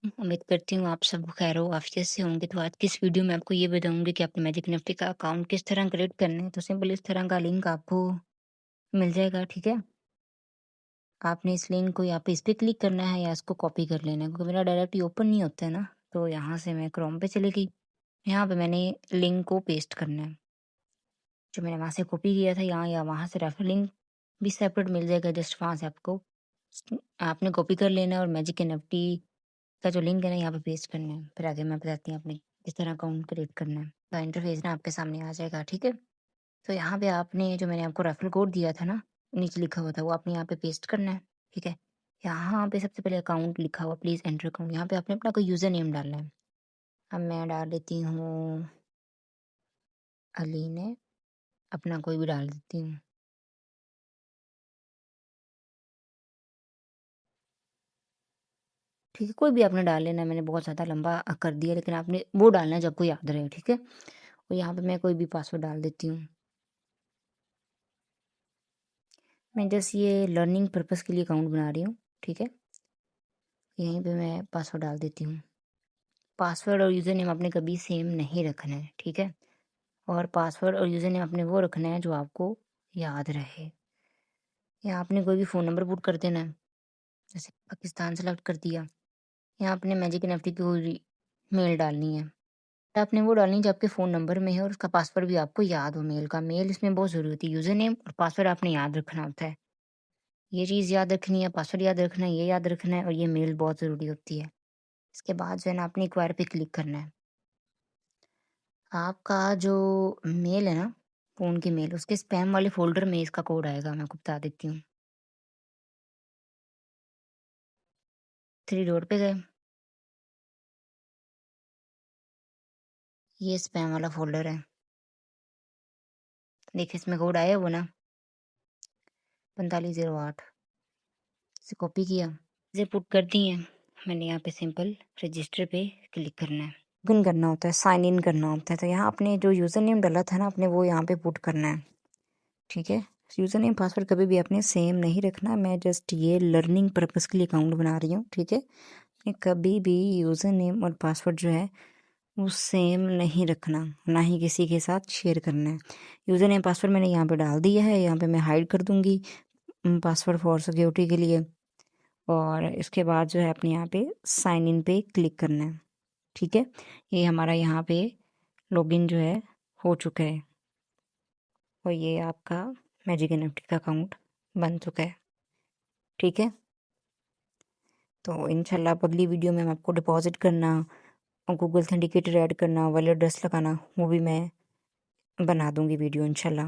उम्मीद करती हूँ आप सब खैर हो आफियत से होंगे। तो आज की इस वीडियो में आपको ये बताऊँगी कि अपने मैजिक निफ्टी का अकाउंट किस तरह क्रिएट करना है। तो सिंपल इस तरह का लिंक आपको मिल जाएगा, ठीक है? आपने इस लिंक को यहाँ पे इस पे क्लिक करना है या इसको कॉपी कर लेना है, क्योंकि मेरा डायरेक्ट ही ओपन नहीं होता है ना। तो यहाँ से मैं क्रोम पे चली गई। यहाँ पे मैंने लिंक को पेस्ट करना है। जो मैंने वहाँ से कॉपी किया था यहाँ या वहाँ से रेफर लिंक भी सेपरेट मिल जाएगा, जस्ट वहाँ से आपको आपने कॉपी कर लेना है और मैजिक एनएफटी का जो लिंक है ना यहाँ पे पेस्ट करना है। फिर आगे मैं बताती हूँ आपने किस तरह अकाउंट क्रिएट करना है। तो इंटरफेस ना आपके सामने आ जाएगा, ठीक है? तो यहाँ पे आपने जो मैंने आपको रेफरल कोड दिया था ना, नीचे लिखा हुआ था, वो आपने यहाँ पे पेस्ट करना है, ठीक है? यहाँ पे सबसे पहले अकाउंट लिखा हुआ, प्लीज़ एंटर अकाउंट। यहाँ पे आपने अपना कोई यूज़र नेम डालना है। अब मैं डाल देती हूँ अलीने, अपना कोई भी डाल देती हूँ। ठीक है, कोई भी आपने डाल लेना है, मैंने बहुत ज़्यादा लंबा कर दिया, लेकिन आपने वो डालना है जो आपको याद रहे, ठीक है? और यहाँ पे मैं कोई भी पासवर्ड डाल देती हूँ। मैं जस्ट ये लर्निंग पर्पज़ के लिए अकाउंट बना रही हूँ, ठीक है? यहीं पे मैं पासवर्ड डाल देती हूँ। पासवर्ड और यूज़र नेम आपने कभी सेम नहीं रखना है, ठीक है? और पासवर्ड और यूज़र नेम आपने वो रखना है जो आपको याद रहे। यहाँ आपने कोई भी फ़ोन नंबर पुट कर देना है, जैसे पाकिस्तान सेलेक्ट कर दिया। यहाँ आपने मैजिक एनएफटी की कोई मेल डालनी है। तो आपने वो डालनी है जो आपके फ़ोन नंबर में है और उसका पासवर्ड भी आपको याद हो मेल का। मेल इसमें बहुत ज़रूरी होती है, यूज़र नेम और पासवर्ड आपने याद रखना होता है। ये चीज़ याद रखनी है, पासवर्ड याद रखना है, ये याद रखना है और ये मेल बहुत ज़रूरी होती है। इसके बाद जो है ना आपने एक्वायर पे क्लिक करना है। आपका जो मेल है ना, फ़ोन की मेल, उसके स्पैम वाले फ़ोल्डर में इसका कोड आएगा, मैं आपको बता देती हूँ। 3 डॉट पे गए, ये स्पैम वाला फ़ोल्डर है। देखिए इसमें कोड आया वो ना 4508, इसे कॉपी किया, इसे पुट कर दी है। मैंने यहाँ पे सिंपल रजिस्टर पे क्लिक करना है। लॉगिन करना होता है, साइन इन करना होता है। तो यहाँ आपने जो यूज़र नेम डाला था ना, आपने वो यहाँ पे पुट करना है, ठीक है? यूज़र नेम पासवर्ड कभी भी आपने सेम नहीं रखना। मैं जस्ट ये लर्निंग पर्पज़ के लिए अकाउंट बना रही हूँ, ठीक है? कभी भी यूज़र नेम और पासवर्ड जो है वो सेम नहीं रखना, ना ही किसी के साथ शेयर करना है। यूज़र नेम पासवर्ड मैंने यहाँ पे डाल दिया है, यहाँ पे मैं हाइड कर दूँगी पासवर्ड फॉर सिक्योरिटी के लिए। और इसके बाद जो है अपने यहाँ पे साइन इन पे क्लिक करना है, ठीक है? ये हमारा यहाँ पे लॉगिन जो है हो चुका है और ये आपका मैजिक एनएफटी का अकाउंट बन चुका है, ठीक है? तो इंशाल्लाह अब अगली वीडियो में मैं आपको डिपॉज़िट करना और गूगल ऑथेंटिकेटर ऐड करना, वॉलेट एड्रेस लगाना, वो भी मैं बना दूँगी वीडियो इंशाल्लाह।